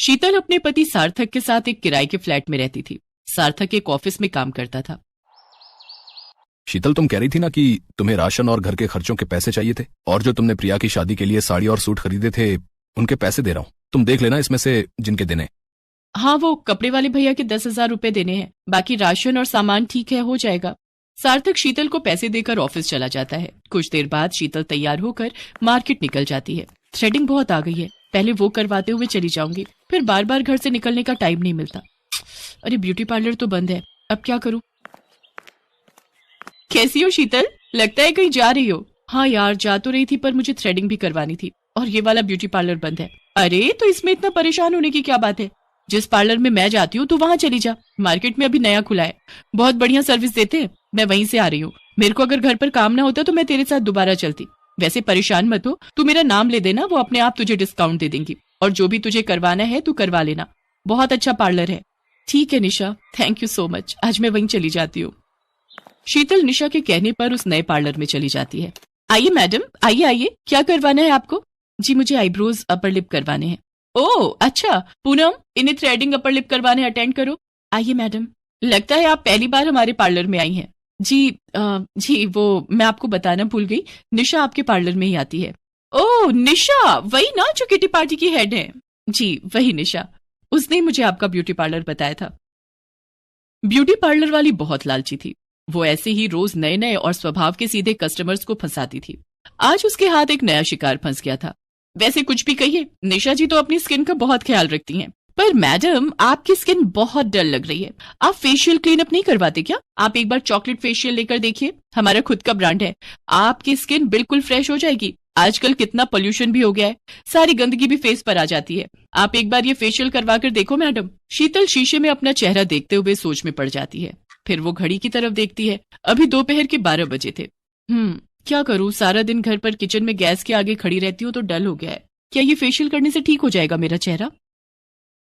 शीतल अपने पति सार्थक के साथ एक किराए के फ्लैट में रहती थी। सार्थक एक ऑफिस में काम करता था। शीतल, तुम कह रही थी ना कि तुम्हें राशन और घर के खर्चों के पैसे चाहिए थे, और जो तुमने प्रिया की शादी के लिए साड़ी और सूट खरीदे थे उनके पैसे दे रहा हूँ, तुम देख लेना इसमें से जिनके देने। हाँ, वो कपड़े वाले भैया के 10,000 रुपए देने हैं, बाकी राशन और सामान ठीक है, हो जाएगा। सार्थक शीतल को पैसे देकर ऑफिस चला जाता है। कुछ देर बाद शीतल तैयार होकर मार्केट निकल जाती है। थ्रेडिंग बहुत आ गई है, पहले वो करवाते हुए चली जाऊंगी, फिर बार बार घर से निकलने का टाइम नहीं मिलता। अरे ब्यूटी पार्लर तो बंद है, अब क्या करूं? कैसी हो शीतल? लगता है कहीं जा रही हो। हाँ यार, जा तो रही थी, पर मुझे थ्रेडिंग भी करवानी थी और ये वाला ब्यूटी पार्लर बंद है। अरे तो इसमें इतना परेशान होने की क्या बात है? जिस पार्लर में मैं जाती हूँ तो वहां चली जा, मार्केट में अभी नया खुला है, बहुत बढ़िया सर्विस देते हैं, मैं वहीं से आ रही हूँ। मेरे को अगर घर पर काम ना होता तो मैं तेरे साथ दोबारा चलती। वैसे परेशान मत हो, तू मेरा नाम ले देना, वो अपने आप तुझे डिस्काउंट दे देंगी, और जो भी तुझे करवाना है तू करवा लेना, बहुत अच्छा पार्लर है। ठीक है निशा, थैंक यू सो मच, आज मैं वहीं चली जाती हूँ। शीतल निशा के कहने पर उस नए पार्लर में चली जाती है। आइए मैडम, आइए आइए, क्या करवाना है आपको? जी मुझे आईब्रोज अपर लिप करवाने हैं। ओह अच्छा, पूनम इन्हें थ्रेडिंग अपर लिप करवाने अटेंड करो। आइए मैडम, लगता है आप पहली बार हमारे पार्लर में आई हैं। जी वो मैं आपको बताना भूल गई, निशा आपके पार्लर में ही आती है। ओह निशा, वही ना जो किटी पार्टी की हेड है? जी वही निशा, उसने मुझे आपका ब्यूटी पार्लर बताया था। ब्यूटी पार्लर वाली बहुत लालची थी, वो ऐसे ही रोज नए नए और स्वभाव के सीधे कस्टमर्स को फंसाती थी। आज उसके हाथ एक नया शिकार फंस गया था। वैसे कुछ भी कहिए, निशा जी तो अपनी स्किन का बहुत ख्याल रखती हैं, पर मैडम आपकी स्किन बहुत डल लग रही है। आप फेशियल क्लीन अप नहीं करवाते क्या? आप एक बार चॉकलेट फेशियल लेकर देखिए, हमारा खुद का ब्रांड है, आपकी स्किन बिल्कुल फ्रेश हो जाएगी। आजकल कितना पोल्यूशन भी हो गया है, सारी गंदगी भी फेस पर आ जाती है। आप एक बार ये फेशियल करवा कर देखो मैडम। शीतल शीशे में अपना चेहरा देखते हुए सोच में पड़ जाती है, फिर वो घड़ी की तरफ देखती है। अभी दोपहर के 12 बजे थे। क्या करूं, सारा दिन घर पर किचन में गैस के आगे खड़ी रहती हूँ तो डल हो गया है। क्या ये फेशियल करने से ठीक हो जाएगा मेरा चेहरा?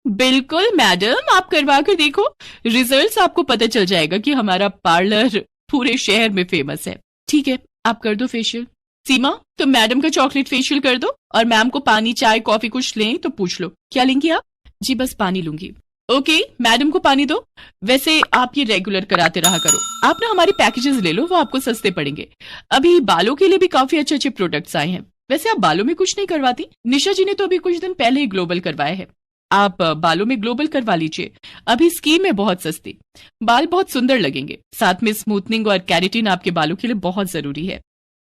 बिल्कुल मैडम, आप करवा कर देखो, रिजल्ट्स आपको पता चल जाएगा कि हमारा पार्लर पूरे शहर में फेमस है। ठीक है, आप कर दो फेशियल। सीमा, तुम मैडम का चॉकलेट फेशियल कर दो, और मैम को पानी चाय कॉफी कुछ लें तो पूछ लो। क्या लेंगी आप? जी बस पानी लूंगी। ओके, मैडम को पानी दो। वैसे आप ये रेगुलर कराते रहा करो। आप ना हमारे पैकेजेस ले लो, वो आपको सस्ते पड़ेंगे। अभी बालों के लिए भी काफी अच्छे अच्छे प्रोडक्ट्स आए हैं। वैसे आप बालों में कुछ नहीं करवाती? निशा जी ने तो अभी कुछ दिन पहले ही ग्लोबल करवाया है, आप बालों में ग्लोबल करवा लीजिए, अभी स्कीम है बहुत सस्ती, बाल बहुत सुंदर लगेंगे, साथ में स्मूथनिंग और कैरेटिन आपके बालों के लिए बहुत जरूरी है।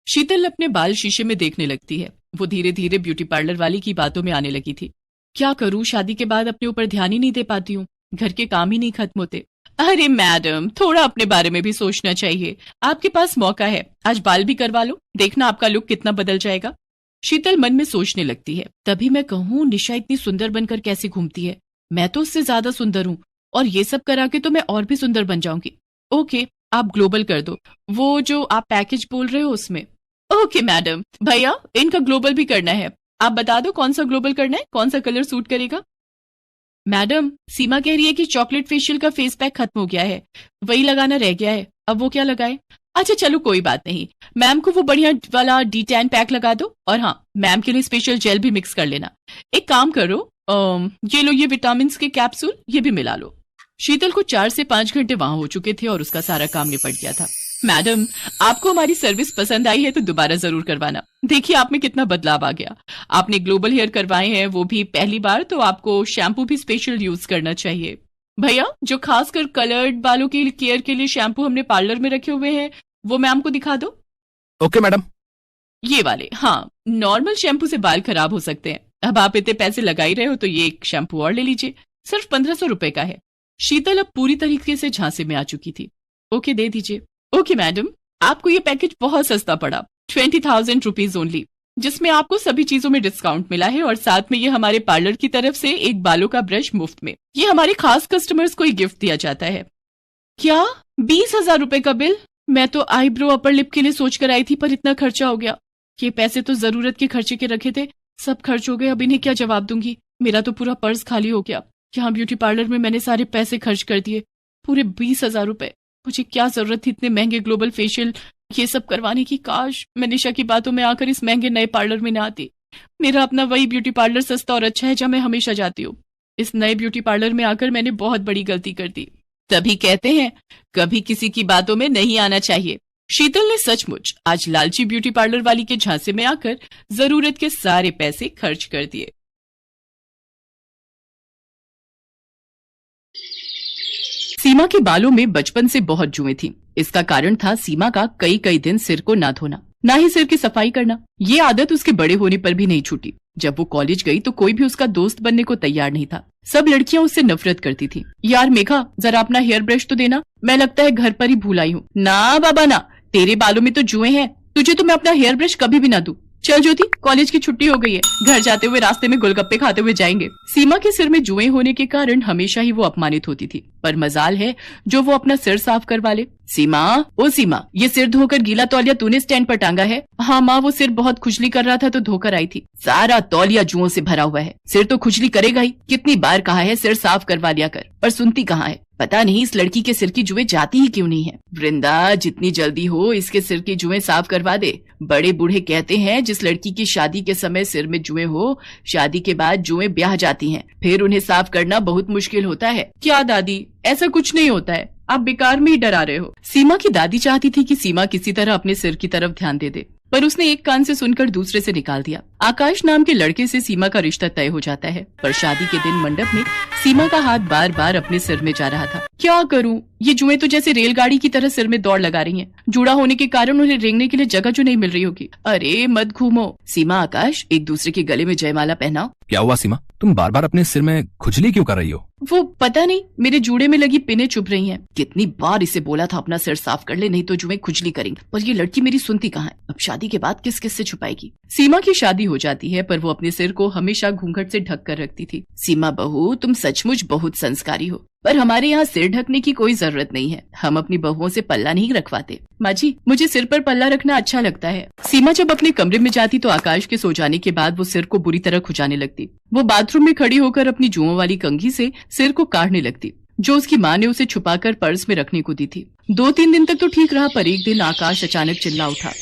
शीतल अपने बाल शीशे में देखने लगती है। वो धीरे धीरे ब्यूटी पार्लर वाली की बातों में आने लगी थी। क्या करूं, शादी के बाद अपने ऊपर ध्यान ही नहीं दे पाती हूँ, घर के काम ही नहीं खत्म होते। अरे मैडम, थोड़ा अपने बारे में भी सोचना चाहिए, आपके पास मौका है, आज बाल भी करवा लो, देखना आपका लुक कितना बदल जाएगा। शीतल मन में सोचने लगती है, तभी मैं कहूँ निशा इतनी सुंदर बनकर कैसे घूमती है, मैं तो उससे ज्यादा सुंदर हूँ, और ये सब करा के तो मैं और भी सुंदर बन जाऊंगी। ओके, आप ग्लोबल कर दो, वो जो आप पैकेज बोल रहे हो उसमें। Okay madam. भैया इनका ग्लोबल भी करना है, आप बता दो कौन सा ग्लोबल करना है, कौन सा कलर सूट करेगा। मैडम सीमा कह रही है कि चॉकलेट फेशियल का फेस पैक खत्म हो गया है, वही लगाना रह गया है, अब वो क्या लगाए। अच्छा चलो कोई बात नहीं, मैम को वो बढ़िया वाला D10 पैक लगा दो, और हाँ मैम के लिए स्पेशल जेल भी मिक्स कर लेना। एक काम करो, ये लो, ये विटामिन के कैप्सूल ये भी मिला लो। शीतल को 4 से 5 घंटे वहां हो चुके थे और उसका सारा काम निपट गया था। मैडम आपको हमारी सर्विस पसंद आई है तो दोबारा जरूर करवाना, देखिए आप में कितना बदलाव आ गया। आपने ग्लोबल हेयर करवाए हैं, वो भी पहली बार, तो आपको शैम्पू भी स्पेशल यूज करना चाहिए। भैया जो खासकर कलर्ड बालों की केयर के लिए शैम्पू हमने पार्लर में रखे हुए हैं वो मैम को दिखा दो। Okay madam. ये वाले, हाँ, नॉर्मल शैम्पू से बाल खराब हो सकते हैं, अब आप इतने पैसे लगा ही रहे हो तो ये एक शैम्पू और ले लीजिए, सिर्फ 1500 रुपए का है। शीतल अब पूरी तरीके से झांसे में आ चुकी थी। ओके दे दीजिए। ओके मैडम, आपको ये पैकेज बहुत सस्ता पड़ा, 20,000 रुपीज ओनली, जिसमें आपको सभी चीजों में डिस्काउंट मिला है, और साथ में ये हमारे पार्लर की तरफ से एक बालों का ब्रश मुफ्त में, ये हमारे खास कस्टमर्स को ही गिफ्ट दिया जाता है। क्या 20,000 रुपए का बिल? मैं तो आईब्रो अपर लिप के लिए सोच कर आई थी, पर इतना खर्चा हो गया। ये पैसे तो जरूरत के खर्चे के रखे थे, सब खर्च हो गए, अब इन्हें क्या जवाब दूंगी, मेरा तो पूरा पर्स खाली हो गया। यहाँ ब्यूटी पार्लर में मैंने सारे पैसे खर्च कर दिए, पूरे 20,000 रुपए। मुझे क्या जरूरत थी इतने महंगे ग्लोबल फेशियल ये सब करवाने की, काश मैं निशा की बातों में आकर इस महंगे नए पार्लर में ना आती। मेरा अपना वही ब्यूटी पार्लर सस्ता और अच्छा है जहाँ मैं हमेशा जाती हूँ। इस नए ब्यूटी पार्लर में आकर मैंने बहुत बड़ी गलती कर दी। तभी कहते हैं कभी किसी की बातों में नहीं आना चाहिए। शीतल ने सचमुच आज लालची ब्यूटी पार्लर वाली के झांसे में आकर जरूरत के सारे पैसे खर्च कर दिए। सीमा के बालों में बचपन से बहुत जुएं थी। इसका कारण था सीमा का कई कई दिन सिर को ना धोना, ना ही सिर की सफाई करना। ये आदत उसके बड़े होने पर भी नहीं छूटी। जब वो कॉलेज गई तो कोई भी उसका दोस्त बनने को तैयार नहीं था। सब लड़कियां उससे नफरत करती थी। यार मेघा, जरा अपना हेयर ब्रश तो देना, मैं लगता है घर पर ही भूल आई हूँ। ना बाबा ना, तेरे बालों में तो जुएं हैं, तुझे तो मैं अपना हेयर ब्रश कभी भी ना दूं। चल ज्योति, कॉलेज की छुट्टी हो गई है, घर जाते हुए रास्ते में गोलगप्पे खाते हुए जाएंगे। सीमा के सिर में जुएं होने के कारण हमेशा ही वो अपमानित होती थी, पर मजाल है जो वो अपना सिर साफ करवा ले। सीमा, ओ सीमा, ये सिर धोकर गीला तौलिया तूने स्टैंड पर टांगा है? हाँ माँ, वो सिर बहुत खुजली कर रहा था तो धोकर आई थी। सारा तौलिया जुओं से भरा हुआ है, सिर तो खुजली करेगा ही। कितनी बार कहा है सिर साफ करवा लिया कर, पर सुनती कहाँ है। पता नहीं इस लड़की के सिर की जुएं जाती ही क्यों नहीं है। वृंदा, जितनी जल्दी हो इसके सिर की जुएं साफ करवा दे। बड़े बूढ़े कहते हैं जिस लड़की की शादी के समय सिर में जुएं हो, शादी के बाद जुएं ब्याह जाती हैं, फिर उन्हें साफ करना बहुत मुश्किल होता है। क्या दादी, ऐसा कुछ नहीं होता है, आप बेकार में ही डरा रहे हो। सीमा की दादी चाहती थी कि सीमा किसी तरह अपने सिर की तरफ ध्यान दे, पर उसने एक कान से सुनकर दूसरे से निकाल दिया। आकाश नाम के लड़के से सीमा का रिश्ता तय हो जाता है, पर शादी के दिन मंडप में सीमा का हाथ बार बार अपने सिर में जा रहा था। क्या करूं, ये जुएं तो जैसे रेलगाड़ी की तरह सिर में दौड़ लगा रही हैं। जुड़ा होने के कारण उन्हें रेंगने के लिए जगह जो नहीं मिल रही होगी। अरे मत घूमो। सीमा, आकाश, एक दूसरे के गले में जयमाला पहनाओ। क्या हुआ सीमा, तुम बार बार अपने सिर में खुजली क्यों कर रही हो? वो पता नहीं, मेरे जूड़े में लगी पिनें चुभ रही हैं। कितनी बार इसे बोला था अपना सिर साफ कर ले, नहीं तो जुएं खुजली करेंगी, पर ये लड़की मेरी सुनती कहाँ है। अब शादी के बाद किस किस से छुपाएगी। सीमा की शादी हो जाती है, पर वो अपने सिर को हमेशा घूंघट से ढक कर रखती थी। सीमा बहू, तुम सचमुच बहुत संस्कारी हो, पर हमारे यहाँ सिर ढकने की कोई जरूरत नहीं है। हम अपनी बहुओं से पल्ला नहीं रखवाते। माँ जी, मुझे सिर पर पल्ला रखना अच्छा लगता है। सीमा जब अपने कमरे में जाती तो आकाश के सो जाने के बाद वो सिर को बुरी तरह खुजाने लगती। वो बाथरूम में खड़ी होकर अपनी जुओं वाली कंघी से सिर को काटने लगती, जो उसकी माँ ने उसे छुपाकर पर्स में रखने को दी थी। 2-3 दिन तक तो ठीक रहा, पर एक दिन आकाश अचानक चिल्ला उठा।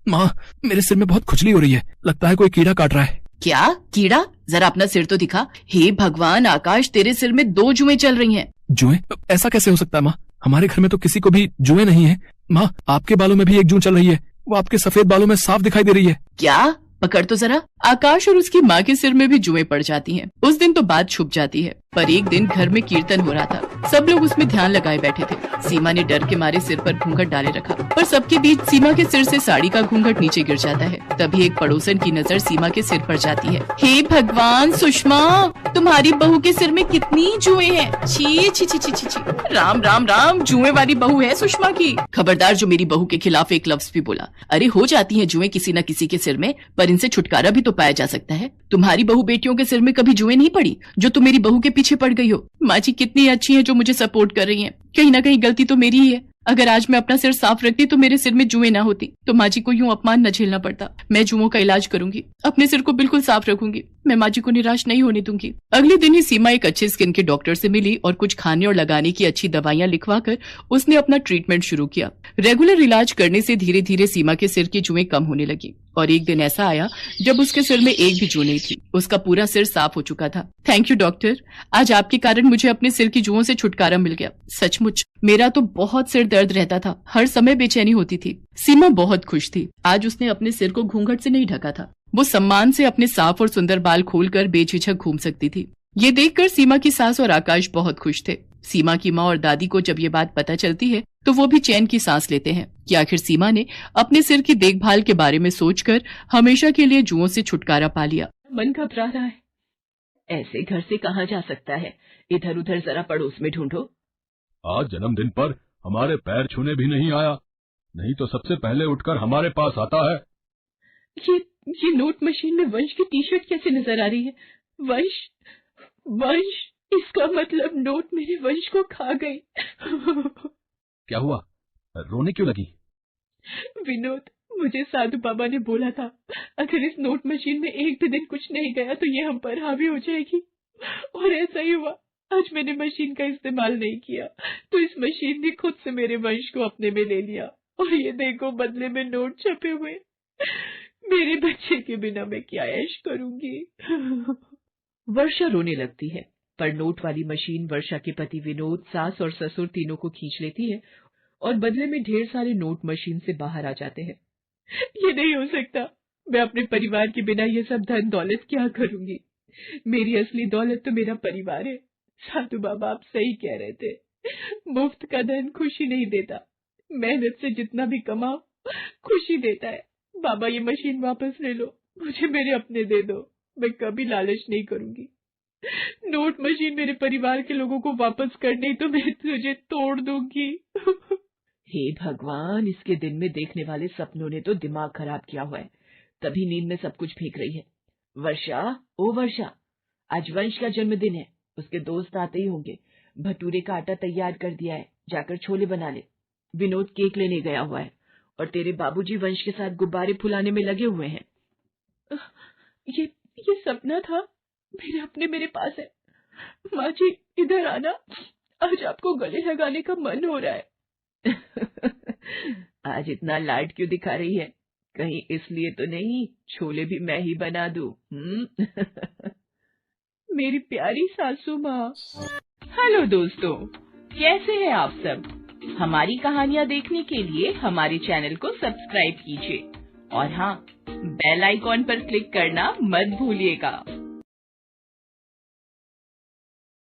माँ, मेरे सिर में बहुत खुजली हो रही है, लगता है कोई कीड़ा काट रहा है। क्या कीड़ा? जरा अपना सिर तो दिखा। हे भगवान आकाश, तेरे सिर में 2 जुएं चल रही हैं। जुएं? ऐसा कैसे हो सकता है माँ? हमारे घर में तो किसी को भी जुएं नहीं है। माँ, आपके बालों में भी एक जूं चल रही है, वो आपके सफेद बालों में साफ दिखाई दे रही है। क्या? पकड़ तो जरा। आकाश और उसकी माँ के सिर में भी जुएं पड़ जाती हैं। उस दिन तो बात छुप जाती है, पर एक दिन घर में कीर्तन हो रहा था। सब लोग उसमें ध्यान लगाए बैठे थे। सीमा ने डर के मारे सिर पर घूंघट डाले रखा, पर सबके बीच सीमा के सिर से साड़ी का घूंघट नीचे गिर जाता है। तभी एक पड़ोसन की नजर सीमा के सिर पर जाती है। हे भगवान सुषमा, तुम्हारी बहू के सिर में कितनी जुएं हैं। छी छी छी छी छी छी। राम राम राम, जुएं वाली बहू है सुषमा की। खबरदार जो मेरी बहू के खिलाफ एक लफ्ज भी बोला। अरे हो जाती है जुएं किसी न किसी के सिर में, पर इनसे छुटकारा भी तो पाया जा सकता है। तुम्हारी बहू बेटियों के सिर में कभी जुएं नहीं पड़ी जो तुम मेरी बहू के पीछे पड़ गई हो। माँ जी कितनी अच्छी है जो मुझे सपोर्ट कर रही हैं। कहीं ना कहीं गलती तो मेरी ही है। अगर आज मैं अपना सिर साफ रखती तो मेरे सिर में जुएं ना होती, तो माँ जी को यूं अपमान न झेलना पड़ता। मैं जुओं का इलाज करूंगी, अपने सिर को बिल्कुल साफ रखूंगी। मैं माँ जी को निराश नहीं होने दूंगी। अगले दिन ही सीमा एक अच्छे स्किन के डॉक्टर से मिली और कुछ खाने और लगाने की अच्छी दवाइयां लिखवाकर उसने अपना ट्रीटमेंट शुरू किया। रेगुलर इलाज करने से धीरे धीरे सीमा के सिर की जुएं कम होने लगी, और एक दिन ऐसा आया जब उसके सिर में एक भी जू नहीं थी। उसका पूरा सिर साफ हो चुका था। थैंक यू डॉक्टर, आज आपके कारण मुझे अपने सिर की जुओं से छुटकारा मिल गया। सचमुच मेरा तो बहुत सिर दर्द रहता था, हर समय बेचैनी होती थी। सीमा बहुत खुश थी। आज उसने अपने सिर को घूंघट से नहीं ढका था। वो सम्मान से अपने साफ और सुंदर बाल खोलकर बेझिझक घूम सकती थी। ये देखकर सीमा की सास और आकाश बहुत खुश थे। सीमा की माँ और दादी को जब ये बात पता चलती है तो वो भी चैन की सांस लेते हैं कि आखिर सीमा ने अपने सिर की देखभाल के बारे में सोचकर हमेशा के लिए जुओं से छुटकारा पा लिया। मन घबरा रहा है, ऐसे घर से कहाँ जा सकता है। इधर उधर जरा पड़ोस में ढूंढो। आज जन्मदिन पर हमारे पैर छूने भी नहीं आया, नहीं तो सबसे पहले उठकर हमारे पास आता है। ये नोट मशीन में वंश की टी शर्ट कैसे नजर आ रही है? वंश वंश, इसका मतलब नोट मेरे वंश को खा गई। क्या हुआ, रोने क्यों लगी? विनोद, मुझे साधु बाबा ने बोला था अगर इस नोट मशीन में एक भी दिन कुछ नहीं गया तो ये हम पर हावी हो जाएगी, और ऐसा ही हुआ। आज मैंने मशीन का इस्तेमाल नहीं किया तो इस मशीन ने खुद से मेरे वंश को अपने में ले लिया, और ये देखो बदले में नोट छपे हुए। मेरे बच्चे के बिना मैं क्या ऐश करूंगी। वर्षा रोने लगती है, पर नोट वाली मशीन वर्षा के पति विनोद, सास और ससुर तीनों को खींच लेती है और बदले में ढेर सारे नोट मशीन से बाहर आ जाते हैं। ये नहीं हो सकता। मैं अपने परिवार के बिना ये सब धन दौलत क्या करूंगी? मेरी असली दौलत तो मेरा परिवार है। साधु बाबा आप सही कह रहे थे। मुफ्त का धन खुशी नहीं देता, मेहनत से जितना भी कमाओ खुशी देता है। बाबा ये मशीन वापस ले लो, मुझे मेरे अपने दे दो। मैं कभी लालच नहीं करूंगी। नोट मशीन मेरे परिवार के लोगों को वापस कर, नहीं तो मैं तुझे तोड़ दूंगी। हे भगवान, इसके दिन में देखने वाले सपनों ने तो दिमाग खराब किया हुआ है। तभी नींद में सब कुछ फेंक रही है। वर्षा, ओ वर्षा, आज वंश का जन्मदिन है। उसके दोस्त आते ही होंगे। भटूरे का आटा तैयार कर दिया है, जाकर छोले बना ले। विनोद केक लेने गया हुआ है और तेरे बाबूजी वंश के साथ गुब्बारे फुलाने में लगे हुए हैं। ये सपना था। मेरे अपने मेरे पास है। माँ जी इधर आना, आज आपको गले लगाने का मन हो रहा है। आज इतना लाड क्यों दिखा रही है? कहीं इसलिए तो नहीं छोले भी मैं ही बना दूं? मेरी प्यारी सासू माँ। हेलो दोस्तों, कैसे हैं आप सब? हमारी कहानियाँ देखने के लिए हमारे चैनल को सब्सक्राइब कीजिए और हाँ, बेल आइकॉन पर क्लिक करना मत भूलिएगा।